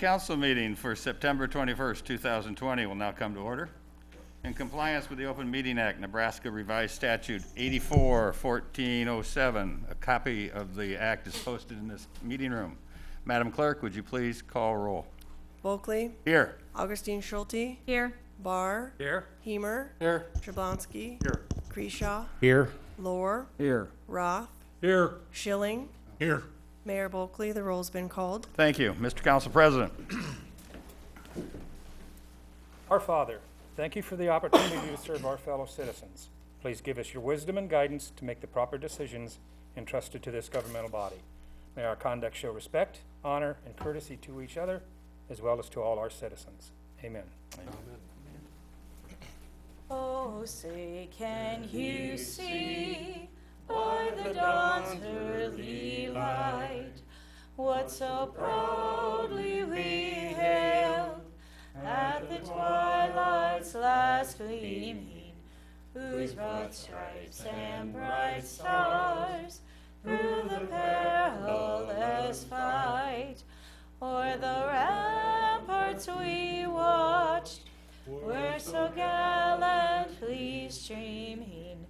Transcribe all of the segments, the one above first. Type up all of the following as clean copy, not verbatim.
council meeting for September 21st, 2020 will now come to order. In compliance with the Open Meeting Act, Nebraska Revised Statute 84-1407, a copy of the act is posted in this meeting room. Madam Clerk, would you please call roll? Bulkley. Here. Augustine Schulte. Here. Barr. Here. Hemer. Here. Jablonski. Here. Kreshaw. Here. Lohr. Here. Roth. Here. Schilling. Here. Mayor Bulkley, the roll's been called. Thank you. Mr. Council President. Our Father, thank you for the opportunity to serve our fellow citizens. Please give us your wisdom and guidance to make the proper decisions entrusted to this governmental body. May our conduct show respect, honor, and courtesy to each other, as well as to all our citizens. Amen. Oh, say, can you see by the dawn's early light what so proudly we hailed at the twilight's last gleaming, whose broad stripes and bright stars through the perilous fight o'er the ramparts we watched were so gallantly streaming,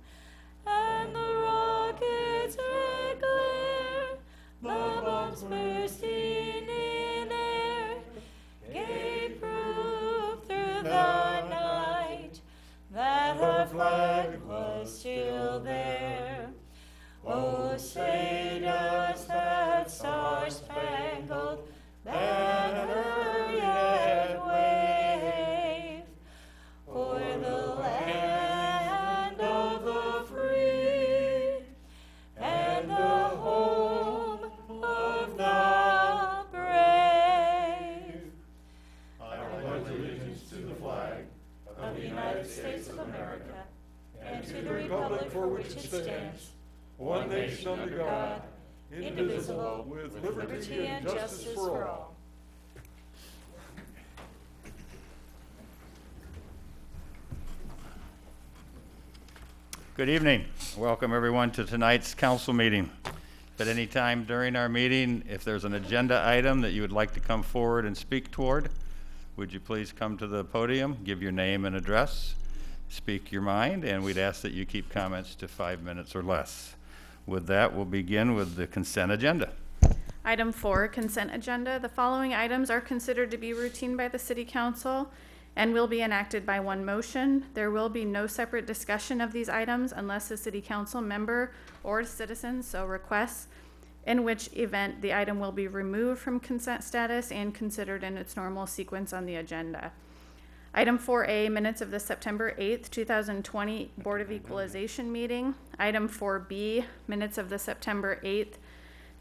and the rockets' red glare, the bombs bursting in air, gave proof through the night that our flag was still there. Oh, say does that star-spangled banner yet wave o'er the land of the free and the home of the brave. I pledge allegiance to the flag of the United States of America and to the republic for which it stands, one nation under God, indivisible, with liberty and justice for all. Good evening. Welcome everyone to tonight's council meeting. If at any time during our meeting, if there's an agenda item that you would like to come forward and speak toward, would you please come to the podium, give your name and address, speak your mind, and we'd ask that you keep comments to 5 minutes or less. With that, we'll begin with the consent agenda. Item 4, consent agenda. The following items are considered to be routine by the City Council and will be enacted by one motion. There will be no separate discussion of these items unless a City Council member or citizen so requests, in which event the item will be removed from consent status and considered in its normal sequence on the agenda. Item 4A, minutes of the September 8th, 2020 Board of Equalization meeting. Item 4B, minutes of the September 8th,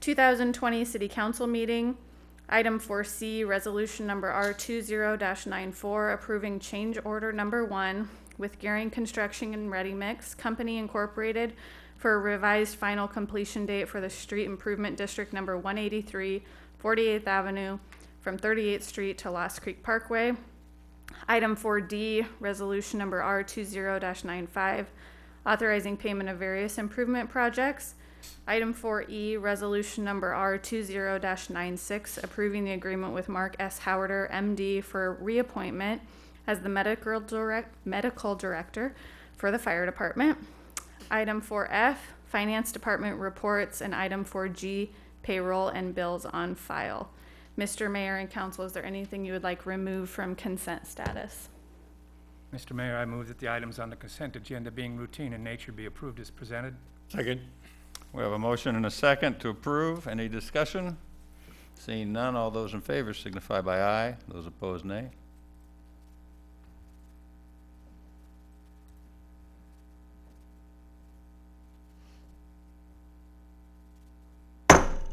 2020 City Council meeting. Item 4C, resolution number R20-94, approving change order number 1 with Gearing Construction and Ready Mix Company Incorporated for a revised final completion date for the Street Improvement District number 183, 48th Avenue from 38th Street to Lost Creek Parkway. Item 4D, resolution number R20-95, authorizing payment of various improvement projects. Item 4E, resolution number R20-96, approving the agreement with Mark S. Howarder, MD, for reappointment as the medical director for the fire department. Item 4F, finance department reports, and item 4G, payroll and bills on file. Mr. Mayor and Council, is there anything you would like removed from consent status? Mr. Mayor, I move that the items on the consent agenda being routine in nature be approved as presented. Second. We have a motion and a second to approve. Any discussion? Seeing none, all those in favor signify by aye. Those opposed, nay.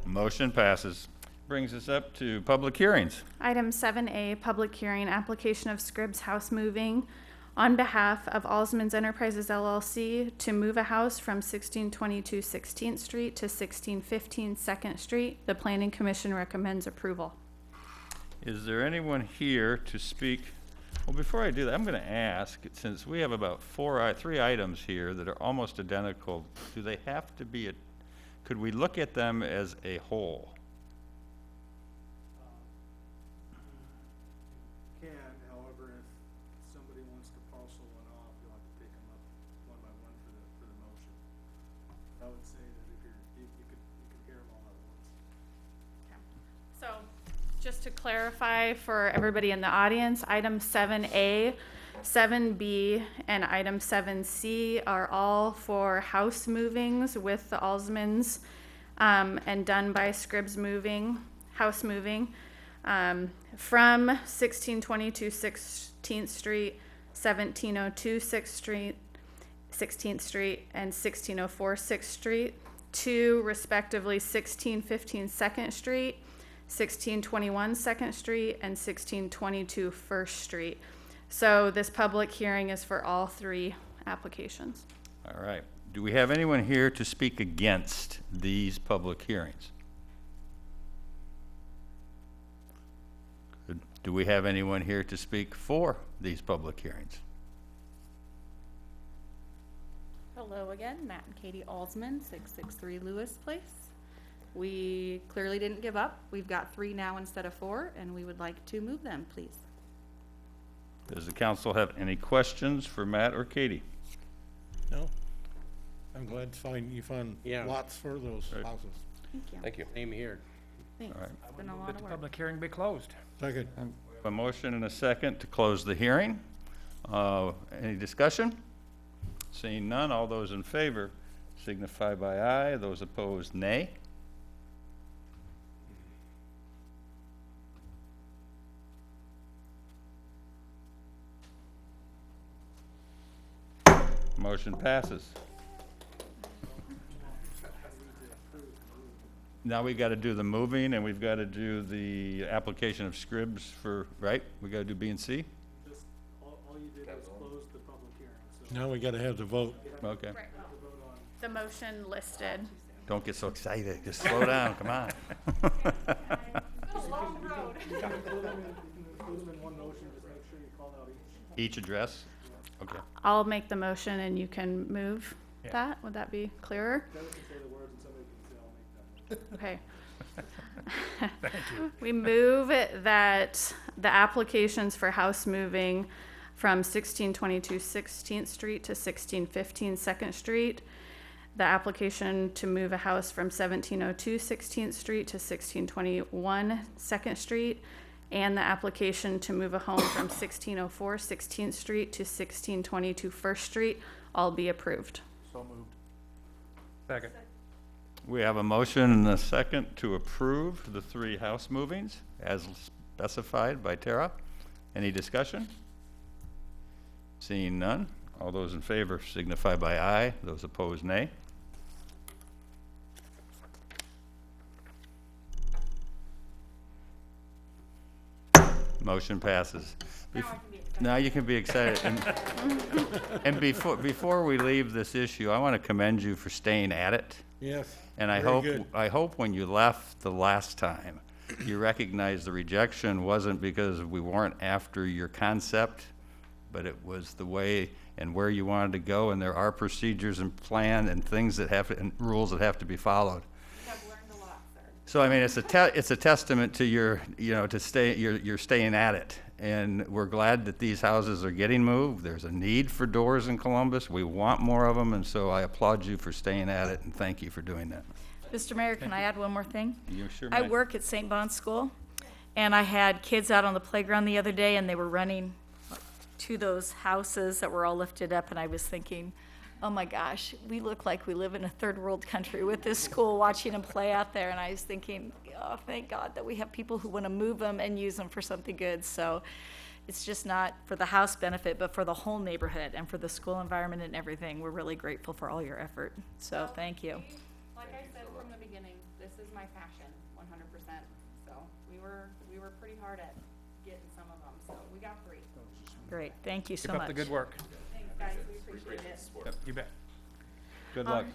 Motion passes. Brings us up to public hearings. Item 7A, public hearing, application of Scribs House Moving on behalf of Alzman's Enterprises LLC to move a house from 1622 16th Street to 1615 2nd Street. The Planning Commission recommends approval. Is there anyone here to speak? Well, before I do that, I'm going to ask, since we have about three items here that are almost identical, do they have to be, could we look at them as a whole? once the parcel went off, you'll have to pick them up one by one for the motion. I would say that if you could hear them all at once. So, just to clarify for everybody in the audience, item 7A, 7B, and item 7C are all for house movings with the Alzmans, and done by Scribs house moving, from 1622 16th Street, 1702 6th Street, 16th Street, and 1604 6th Street, to respectively 1615 2nd Street, 1621 2nd Street, and 1622 1st Street. So this public hearing is for all three applications. All right. Do we have anyone here to speak against these public hearings? Good. Do we have anyone here to speak for these public hearings? Hello again, Matt and Katie Alsman, 663 Lewis Place. We clearly didn't give up. We've got 3 now instead of 4, and we would like to move them, please. Does the council have any questions for Matt or Katie? No. I'm glad you found Yeah. lots for those Right. houses. Thank you. Thank you. Same here. Thanks. All right. It's been a lot Let of the work. public hearing be closed. Second. A motion and a second to close the hearing. Any discussion? Seeing none, all those in favor signify by aye. Those opposed, nay. Motion passes. Now we got to do the moving, and we've got to do the application of Scribs for, right? We got to do B and C? Just, all you did was close the public hearing, so Now we gotta have the vote. Okay. you have to vote on. The motion listed. Don't get so excited. Just slow down, come on. You can include them in one motion, just make sure you call out each. Each address? Okay. I'll make the motion and you can move that. Would that be clearer? Kevin can say the words and somebody can say, I'll make that motion. Okay. We move that the applications for house moving from 1622 16th Street to 1615 2nd Street, the application to move a house from 1702 16th Street to 1621 2nd Street, and the application to move a home from 1604 16th Street to 1622 1st Street all be approved. So moved. Second. We have a motion and a second to approve the 3 house movings as specified by Tara. Any discussion? Seeing none, all those in favor signify by aye. Those opposed, nay. Motion passes. Now you can be excited. And before we leave this issue, I want to commend you for staying at it. Yes. And I Very hope good. when you left the last time, you recognized the rejection wasn't because we weren't after your concept, but it was the way and where you wanted to go, and there are procedures and plan and things that have, and rules that have to be followed. I've learned a lot, sir. So I mean, it's a testament to your, you're staying at it. And we're glad that these houses are getting moved. There's a need for doors in Columbus. We want more of them, and so I applaud you for staying at it, and thank you for doing that. Mr. Mayor, can I add one more thing? You sure I may. work at St. Bond's School, and I had kids out on the playground the other day, and they were running to those houses that were all lifted up, and I was thinking, oh my gosh, we look like we live in a third world country with this school, watching them play out there, and I was thinking, oh, thank God that we have people who want to move them and use them for something good. So it's just not for the house benefit, but for the whole neighborhood and for the school environment and everything. We're really grateful for all your effort, so thank you. Like I said from the beginning, this is my passion, 100%. So we were pretty hard at getting some of them, so we got 3. Great, thank you so Keep much. up the good work. Thanks, guys, we appreciate it. Yep, you bet. Good luck.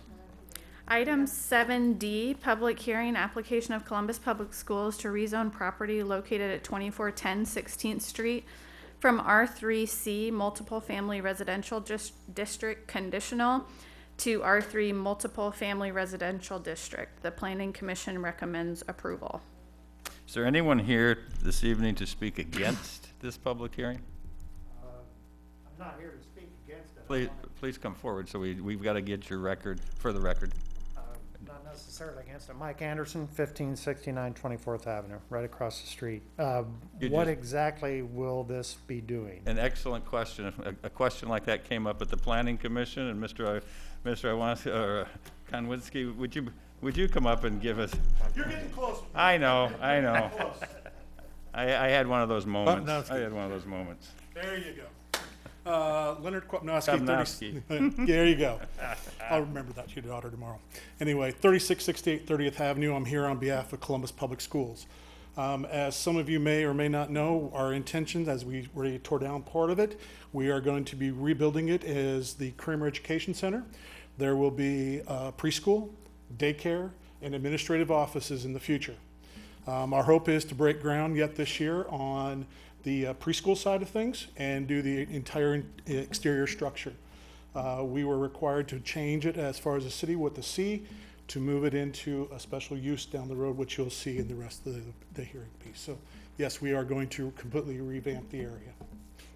Item 7D, public hearing, application of Columbus Public Schools to rezone property located at 2410 16th Street from R3C Multiple Family Residential District Conditional to R3 Multiple Family Residential District. The Planning Commission recommends approval. Is there anyone here this evening to speak against this public hearing? I not here to speak against it. I Please, wanna- please come forward, so we've got to get your record, for the record. Not necessarily against it. Mike Anderson, 1569 24th Avenue, right across the street. You What just- exactly will this be doing? An excellent question. A question like that came up at the Planning Commission, and Mr. Konwinski, would you come up and give us? You're getting close. I know. I had one of those moments. Butnowski. I had one of those moments. There you go. Leonard Kwapnowski. Komnowski. There you go. I'll remember that to your daughter tomorrow. Anyway, 3668 30th Avenue. I'm here on behalf of Columbus Public Schools. As some of you may or may not know, our intentions, as we already tore down part of it, we are going to be rebuilding it as the Kramer Education Center. There will be preschool, daycare, and administrative offices in the future. Our hope is to break ground yet this year on the preschool side of things and do the entire exterior structure. We were required to change it as far as the city with the C to move it into a special use down the road, which you'll see in the rest of the hearing piece. So yes, we are going to completely revamp the area.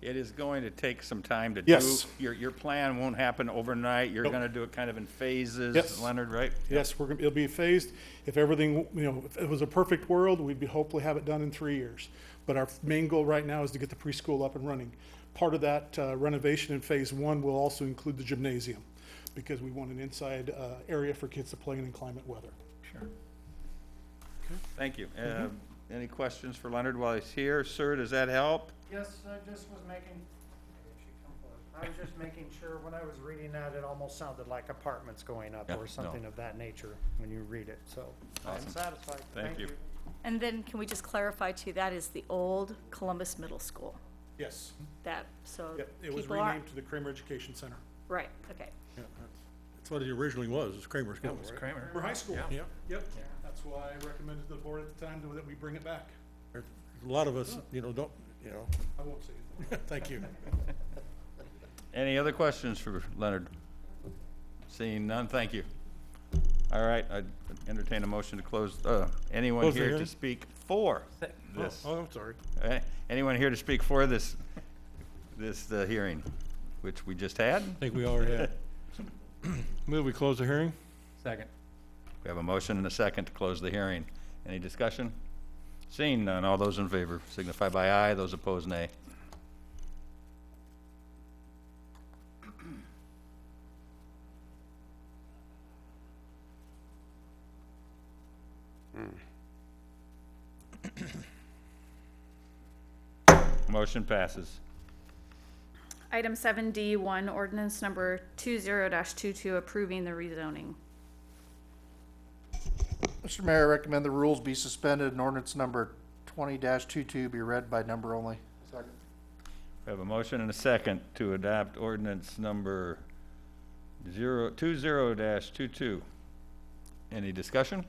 It is going to take some time to Yes. do. Your plan won't happen overnight. You're Nope. going to do it kind of in phases, Yes. Leonard, right? Yes, it'll be phased. If everything, if it was a perfect world, we'd hopefully have it done in 3 years. But our main goal right now is to get the preschool up and running. Part of that renovation in phase one will also include the gymnasium, because we want an inside area for kids to play in inclement weather. Sure. Thank you. Any questions for Leonard while he's here? Sir, does that help? Yes, I just was making, maybe she come forward. I was just making sure, when I was reading that, it almost sounded like apartments going up Yeah, or something no. of that nature when you read it, so I'm Awesome. satisfied. Thank you. And then can we just clarify too, that is the old Columbus Middle School? Yes. That, so Yep, it was people are, renamed to the Kramer Education Center. right, okay. Yeah, that's what it originally was, it's Kramer School, right? Kramer. For high school. Yeah. Yep. That's why I recommended to the board at the time that we bring it back. A lot of us, don't, I won't say it. thank you. Any other questions for Leonard? Seeing none, thank you. All right, I entertain a motion to close, anyone Close the here to hearing? speak for this? Oh, I'm sorry. Anyone here to speak for this hearing, which we just had? I think we already had. Move we close the hearing? Second. We have a motion and a second to close the hearing. Any discussion? Seeing none, all those in favor signify by aye, those opposed nay. Motion passes. Item 7D1, ordinance number 20-22, approving the rezoning. Mr. Mayor, I recommend the rules be suspended and ordinance number 20-22 be read by number only. Second. We have a motion and a second to adopt ordinance number 20-22. Any discussion?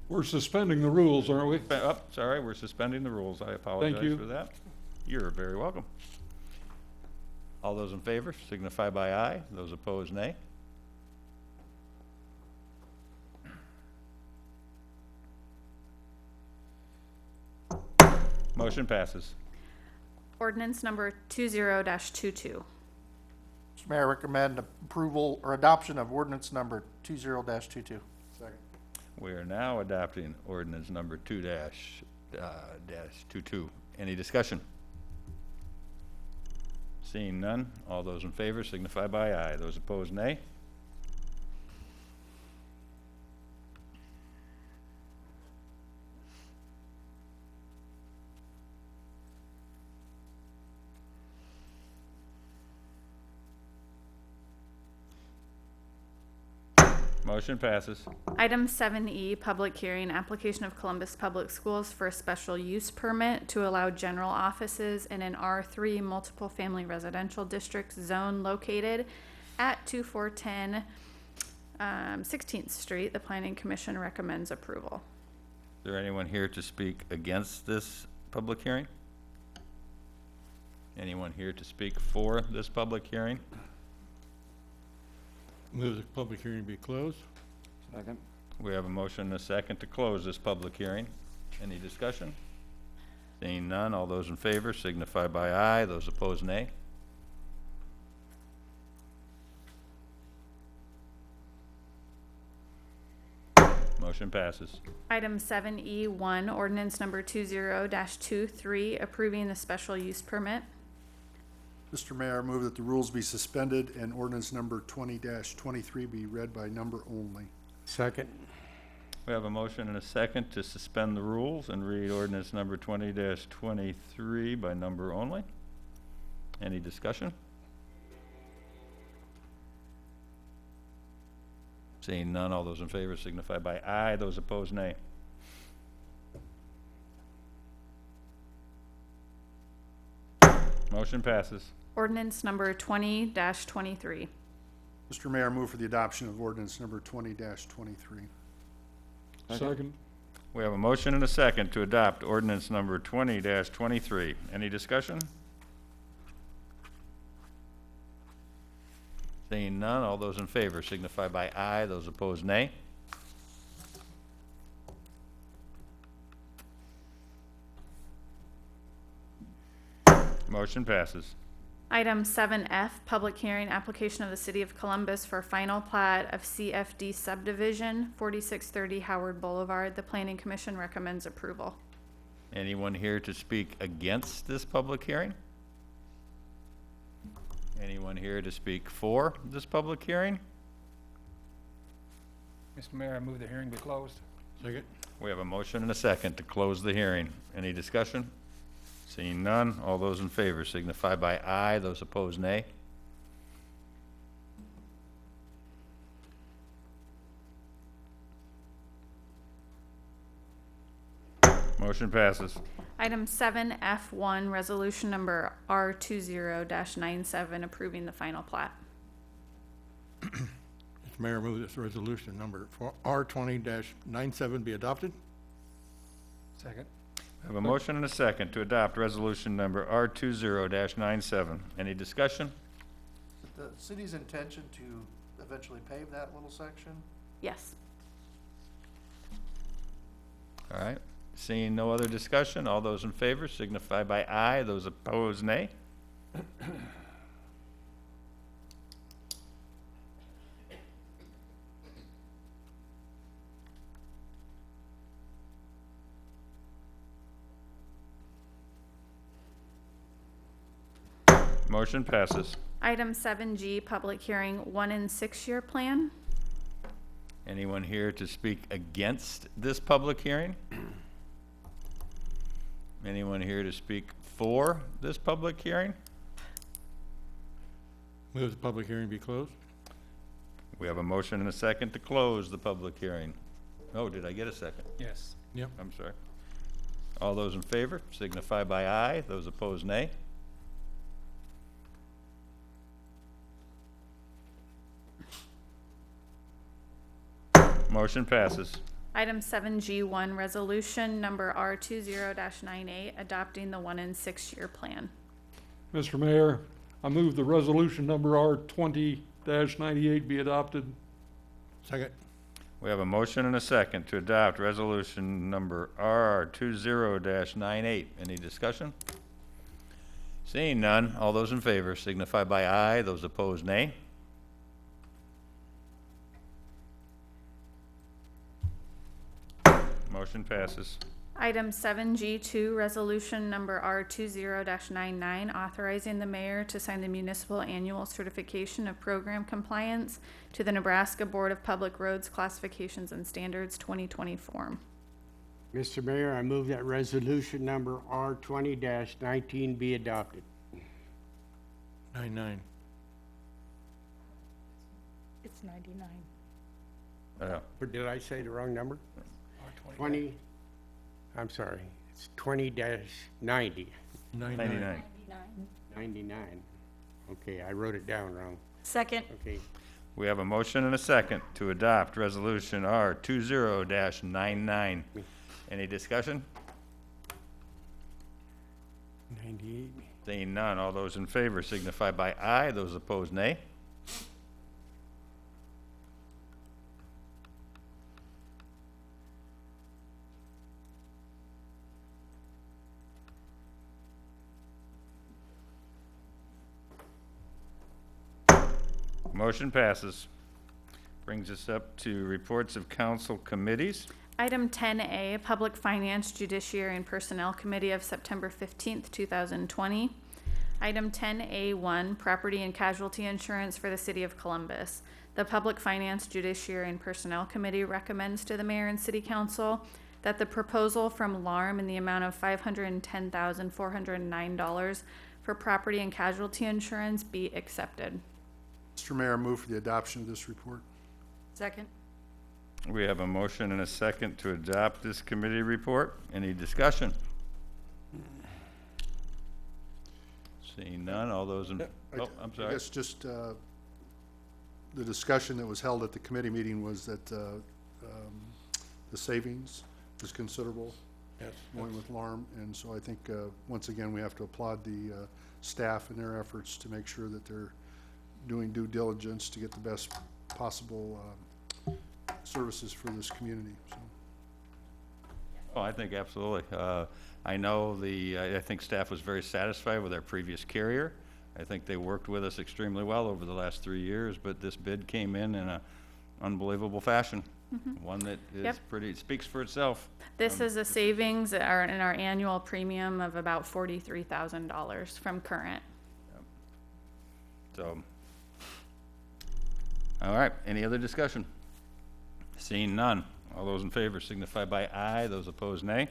We're suspending the rules, aren't we? Oh, sorry, we're suspending the rules. I apologize you. for that. You're very welcome. All those in favor signify by aye. Those opposed, nay. Motion passes. Ordinance number 20-22. Mr. Mayor, I recommend approval or adoption of ordinance number 20-22. Second. We are now adopting ordinance number 2-22. Any discussion? Seeing none, all those in favor signify by aye. Those opposed, nay. Motion passes. Item 7E, public hearing, application of Columbus Public Schools for a special use permit to allow general offices in an R3 multiple family residential district zone located at 2410 16th Street. The Planning Commission recommends approval. Is there anyone here to speak against this public hearing? Anyone here to speak for this public hearing? Move the public hearing be closed? We have a motion and a second to close this public hearing. Any discussion? Seeing none, all those in favor signify by aye. Those opposed, nay. Motion passes. Item 7E1, ordinance number 20-23, approving the special use permit. Mr. Mayor, I move that the rules be suspended and ordinance number 20-23 be read by number only. Second. We have a motion and a second to suspend the rules and read ordinance number 20-23 by number only. Any discussion? Seeing none, all those in favor signify by aye. Those opposed, nay. Motion passes. Ordinance number 20-23. Mr. Mayor, I move for the adoption of ordinance number 20-23. Second. We have a motion and a second to adopt ordinance number 20-23. Any discussion? Seeing none, all those in favor signify by aye. Those opposed, nay. Motion passes. Item 7F, public hearing, application of the City of Columbus for final plat of CFD Subdivision, 4630 Howard Boulevard. The Planning Commission recommends approval. Anyone here to speak against this public hearing? Anyone here to speak for this public hearing? Mr. Mayor, I move the hearing be closed. Second. We have a motion and a second to close the hearing. Any discussion? Seeing none, all those in favor signify by aye. Those opposed, nay. Motion passes. Item 7F1, resolution number R20-97, approving the final plat. Mr. Mayor, I move this resolution number R20-97 be adopted. Second. I have a motion and a second to adopt resolution number R20-97. Any discussion? The city's intention to eventually pave that little section? Yes. All right. Seeing no other discussion, all those in favor signify by aye. Those opposed, nay. Motion passes. Item 7G, public hearing, 1 and 6 year plan. Anyone here to speak against this public hearing? Anyone here to speak for this public hearing? Move the public hearing be closed. We have a motion and a second to close the public hearing. Oh, did I get a second? Yes. Yep. I'm sorry. All those in favor signify by aye. Those opposed, nay. Motion passes. Item 7G1, resolution number R20-98, adopting the 1 and 6 year plan. Mr. Mayor, I move the resolution number R20-98 be adopted. Second. We have a motion and a second to adopt resolution number R20-98. Any discussion? Seeing none, all those in favor signify by aye. Those opposed, nay. Motion passes. Item 7G2, resolution number R20-99, authorizing the mayor to sign the municipal annual certification of program compliance to the Nebraska Board of Public Roads Classifications and Standards 2020 form. Mr. Mayor, I move that resolution number R20-19 be adopted. 99. It's 99. Or did I say the wrong number? 20, I'm sorry, it's 20-90, 99. 99. Okay, I wrote it down wrong. Second. Okay, We have a motion and a second to adopt resolution R20-99. Any discussion? 98. Seeing none, all those in favor signify by aye. Those opposed, nay. Motion passes. Brings us up to reports of council committees. Item 10A, Public Finance, Judiciary, and Personnel Committee of September 15th, 2020. Item 10A1, Property and Casualty Insurance for the City of Columbus. The Public Finance, Judiciary, and Personnel Committee recommends to the Mayor and City Council that the proposal from LARM in the amount of $510,409 for property and casualty insurance be accepted. Mr. Mayor, I move for the adoption of this report. Second. We have a motion and a second to adopt this committee report. Any discussion? Seeing none, all those in, oh, I'm I sorry. guess just the discussion that was held at the committee meeting was that the savings is considerable. Yes. Going with LARM, and so I think, once again, we have to applaud the staff and their efforts to make sure that they're doing due diligence to get the best possible services for this community, so. Oh, I think absolutely. I know I think staff was very satisfied with our previous carrier. I think they worked with us extremely well over the last 3 years, but this bid came in a unbelievable fashion. One that is Yep. pretty, speaks for itself. This is a savings in our annual premium of about $43,000 from current. So, all right, any other discussion? Seeing none, all those in favor signify by aye, those opposed nay.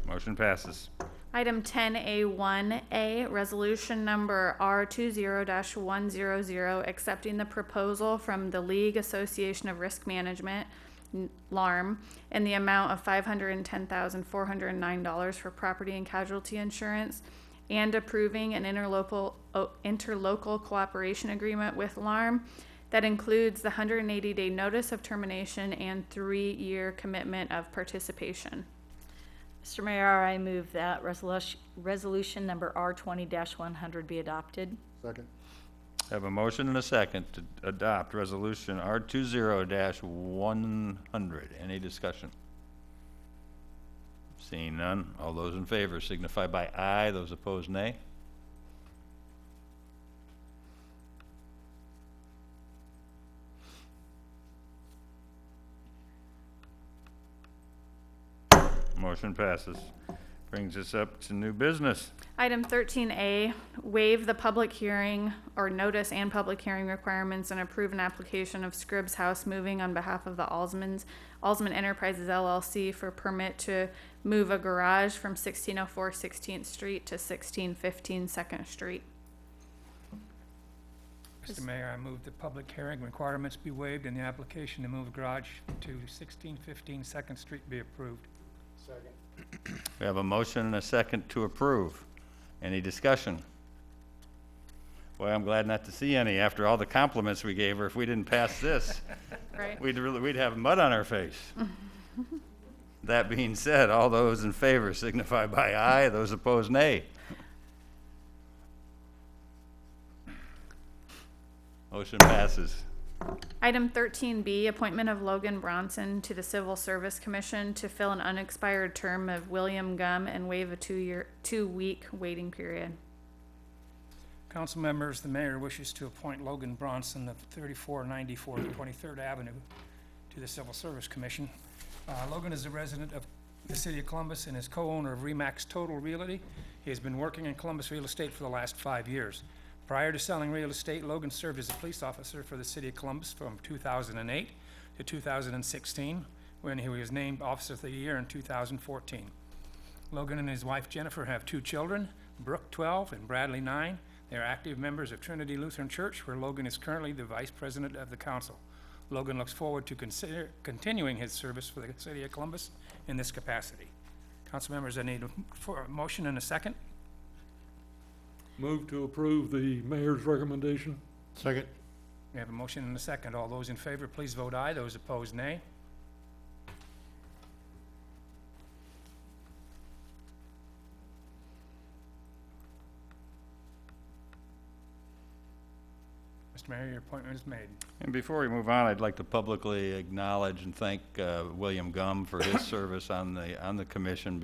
Motion passes. Item 10A1A, resolution number R20-100, accepting the proposal from the League Association of Risk Management, LARM, in the amount of $510,409 for property and casualty insurance, and approving an interlocal cooperation agreement with LARM that includes the 180-day notice of termination and 3-year commitment of participation. Mr. Mayor, I move that resolution number R20-100 be adopted. Second. Have a motion and a second to adopt resolution R20-100. Any discussion? Seeing none, all those in favor signify by aye, those opposed nay. Motion passes. Brings us up to new business. Item 13A, waive the public hearing or notice and public hearing requirements and approve an application of Scribs House Moving on behalf of the Alzman Enterprises LLC for permit to move a garage from 1604 16th Street to 1615 2nd Street. Mr. Mayor, I move the public hearing requirements be waived and the application to move a garage to 1615 2nd Street be approved. Second. We have a motion and a second to approve. Any discussion? Boy, I'm glad not to see any after all the compliments we gave her. If we didn't pass this, Right. we'd have mud on our face. That being said, all those in favor signify by aye, those opposed nay. Motion passes. Item 13B, appointment of Logan Bronson to the Civil Service Commission to fill an unexpired term of William Gum and waive a 2-week waiting period. Council members, the mayor wishes to appoint Logan Bronson of 3494 23rd Avenue to the Civil Service Commission. Logan is a resident of the city of Columbus and is co-owner of Remax Total Realty. He has been working in Columbus real estate for the last 5 years. Prior to selling real estate, Logan served as a police officer for the city of Columbus from 2008 to 2016, when he was named Officer of the Year in 2014. Logan and his wife Jennifer have 2 children, Brooke 12 and Bradley 9. They are active members of Trinity Lutheran Church, where Logan is currently the vice president of the council. Logan looks forward to continuing his service for the city of Columbus in this capacity. Council members, I need a motion and a second. Move to approve the mayor's recommendation. Second. We have a motion and a second. All those in favor, please vote aye. Those opposed, nay. Mr. Mayor, your appointment is made. And before we move on, I'd like to publicly acknowledge and thank William Gum for his service on the commission.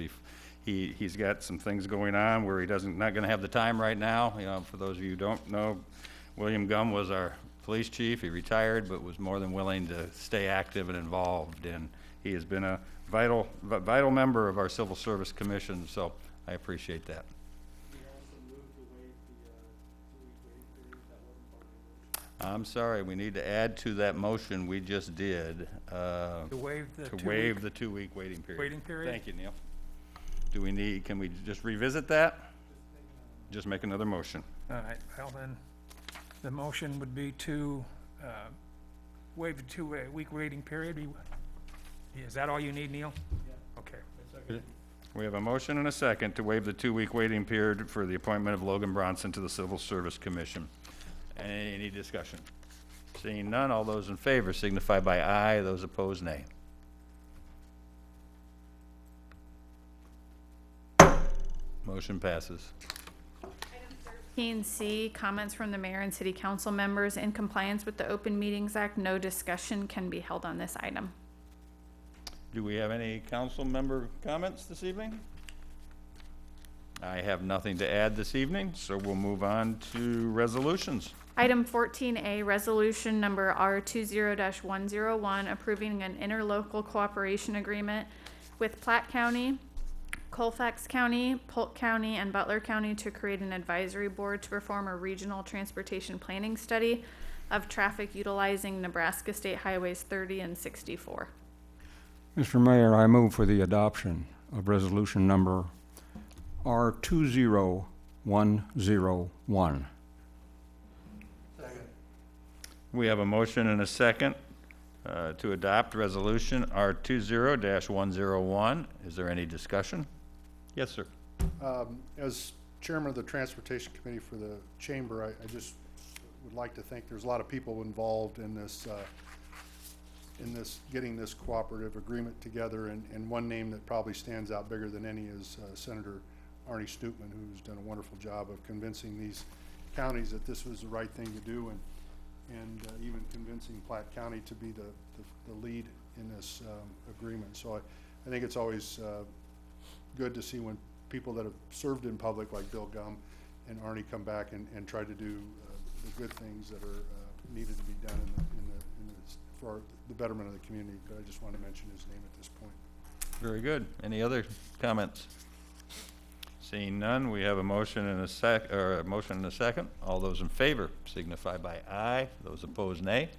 He's got some things going on where he not gonna have the time right now. You know, for those of you who don't know, William Gum was our police chief. He retired, but was more than willing to stay active and involved. And he has been a vital member of our Civil Service Commission, so I appreciate that. We also moved to waive the 2-week waiting period. That wasn't part of the motion. I'm sorry, we need to add to that motion we just did, To waive the to 2-week waive the 2-week waiting period. waiting period? Thank you, Neil. Can we just revisit that? Just make another motion. All right, well then, the motion would be to waive the 2-week waiting period. Is that all you need, Neil? Yeah. Okay. We have a motion and a second to waive the 2-week waiting period for the appointment of Logan Bronson to the Civil Service Commission. Any discussion? Seeing none, all those in favor signify by aye, those opposed nay. Motion passes. 13C, comments from the mayor and city council members. In compliance with the Open Meetings Act, no discussion can be held on this item. Do we have any council member comments this evening? I have nothing to add this evening, so we'll move on to resolutions. Item 14A, resolution number R20-101, approving an interlocal cooperation agreement with Platte County, Colfax County, Polk County, and Butler County to create an advisory board to perform a regional transportation planning study of traffic utilizing Nebraska State Highways 30 and 64. Mr. Mayor, I move for the adoption of resolution number R20101. We have a motion and a second to adopt resolution R20-101. Is there any discussion? Yes, sir. As chairman of the Transportation Committee for the Chamber, I just would like to think there's a lot of people involved in this getting this cooperative agreement together, and one name that probably stands out bigger than any is Senator Arnie Snootman, who's done a wonderful job of convincing these counties that this was the right thing to do, and even convincing Platte County to be the lead in this agreement. So I think it's always good to see when people that have served in public, like Bill Gum and Arnie, come back and try to do the good things that are needed to be done for the betterment of the community. But I just want to mention his name at this point. Very good. Any other comments? Seeing none, we have a motion and a second. All those in favor signify by aye. Those opposed, nay.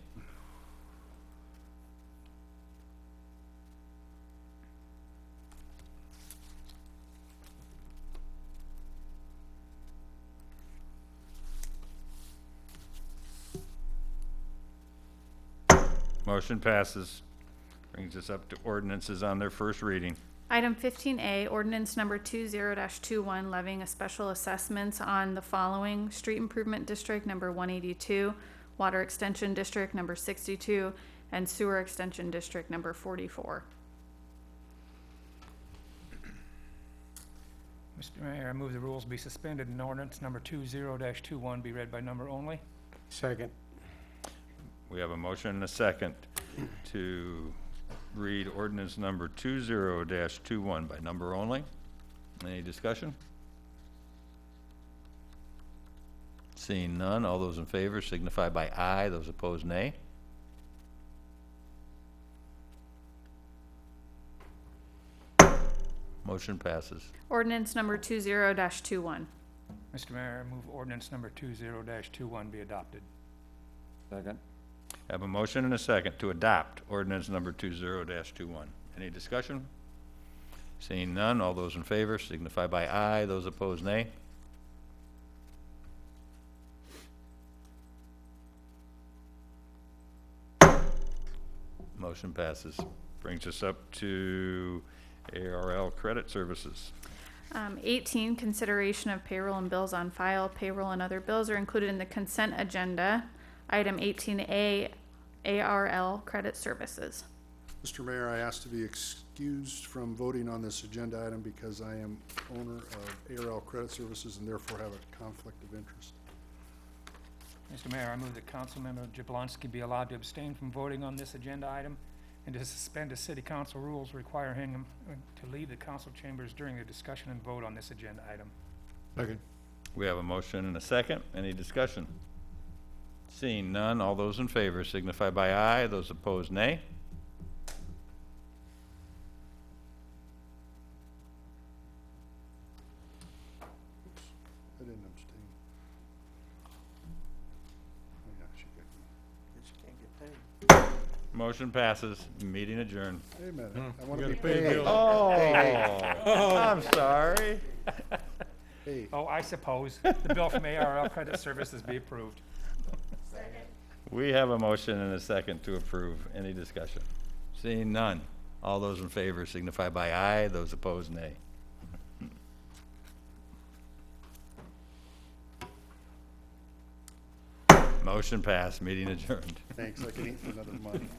Motion passes. Brings us up to ordinances on their first reading. Item 15A, ordinance number 20-21, levying a special assessments on the following: Street Improvement District number 182, Water Extension District number 62, and Sewer Extension District number 44. Mr. Mayor, I move the rules be suspended and ordinance number 20-21 be read by number only. Second. We have a motion and a second to read ordinance number 20-21 by number only. Any discussion? Seeing none, all those in favor signify by aye. Those opposed, nay. Motion passes. Ordinance number 20-21. Mr. Mayor, I move ordinance number 20-21 be adopted. Second. Have a motion and a second to adopt ordinance number 20-21. Any discussion? Seeing none, all those in favor signify by aye. Those opposed, nay. Motion passes. Brings us up to ARL Credit Services. 18, consideration of payroll and bills on file. Payroll and other bills are included in the consent agenda. Item 18A, ARL Credit Services. Mr. Mayor, I ask to be excused from voting on this agenda item because I am owner of ARL Credit Services and therefore have a conflict of interest. Mr. Mayor, I move that Councilmember Jablonski be allowed to abstain from voting on this agenda item and to suspend the city council rules requiring him to leave the council chambers during the discussion and vote on this agenda item. Second. We have a motion and a second. Any discussion? Seeing none, all those in favor signify by aye. Those opposed, nay. I didn't abstain. Oh, yeah, she got me. Guess you can't get paid. Motion passes. Meeting adjourned. Wait a minute, No, I we want to gotta be pay the paid. bill. Oh, I'm sorry. Hey, Oh, I suppose the bill from ARL Credit Services be approved. We have a motion and a second to approve. Any discussion? Seeing none, all those in favor signify by aye. Those opposed, nay. Motion passed. Meeting adjourned. thanks, I can eat for another month.